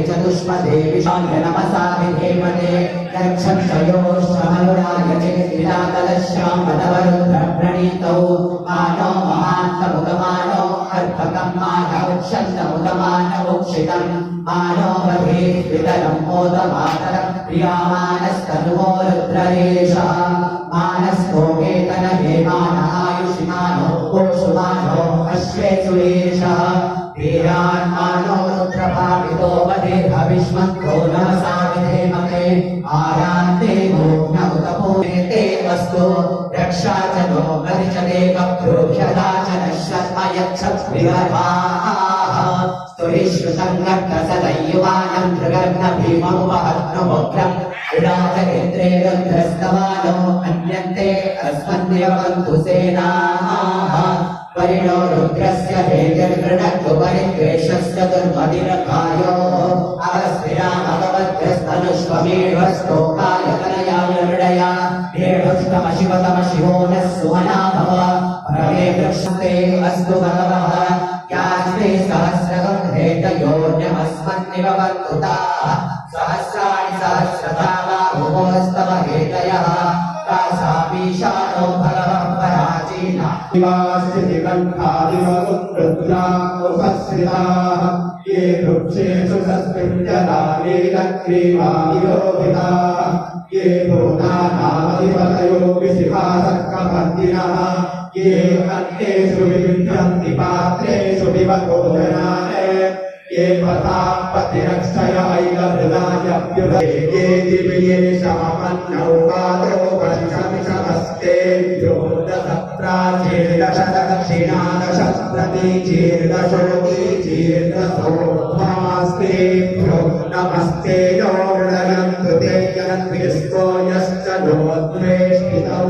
चतुष्पदे विशाल नमसा विधेमते दक्षक्षयोश्चमनुरायते विदातलश्यामदवरुद्र प्रणीतौ मानो महान्तमुदमानो अर्भकं मानवक्षन्तमुदमानवोक्षितं मानो वधे वितलं मोदमातरं प्रियामानस्तनुवो रुद्ररेशः मानस्तो वेतनहे मान आयुषिमानो कोषुमानो अश्वेषुरेशः वीरान्मानो रुद्रभावितो वधे भविष्मन्तो नमसा विधेमते आरान्ते भोग्नमुतपूर्णेते वस्तु रक्षा च नो गरिचते कप्रोभ्यदा च नश्यत्म यच्छत्विगर्भाः स्तुरिश्रुतं गर्भसदयुवानं भृगर्भभीममुपहत्नुमुग्रं विराजकेन्द्रे रुद्रस्तवानो अन्यन्ते अस्मन्देवन्तु सेनाः परिणो रुद्रस्य हेतिर्गृणक्तु परिद्वेषस्य दुर्मदिरकायो अवस्विरा भगवद्भ्यस्तनुष्वमेढस्तोकाय कलयाय मृडया भेढुष्टम शिवतम शिवो नः सुमना भव परमे वृक्षते अस्तु भगवः यास्ते सहस्रगं हेतयोऽन्यमस्मन्निवन्तु ताः सहस्राणि सहस्रधा बाहुवस्तव हेतयः तासामीशानो भगवः पराचीना शिवास्तिकण्ठादिवरुद्रामुपस्थिताः ये वृक्षेषु सस्मिञ्जनानीलग्रीवानिरोहिताः ये भूतानामधिपतयो विशिखासक्कभर्तिनः ये अन्येषु विविध्यन्ति पात्रेषु विवभोजनाने ये पतापतिरक्षयैलमृदायभ्युदये ये दिव्येषमन्नौ पादो वर्षमिषमस्तेभ्यो दशप्रचेर्दशदक्षिणादशप्रतीचेर्दशोत्थास्तेभ्यो नमस्ते नो मृदयन्तु ते यन्विस्तो यश्च नो द्वेष्टितौ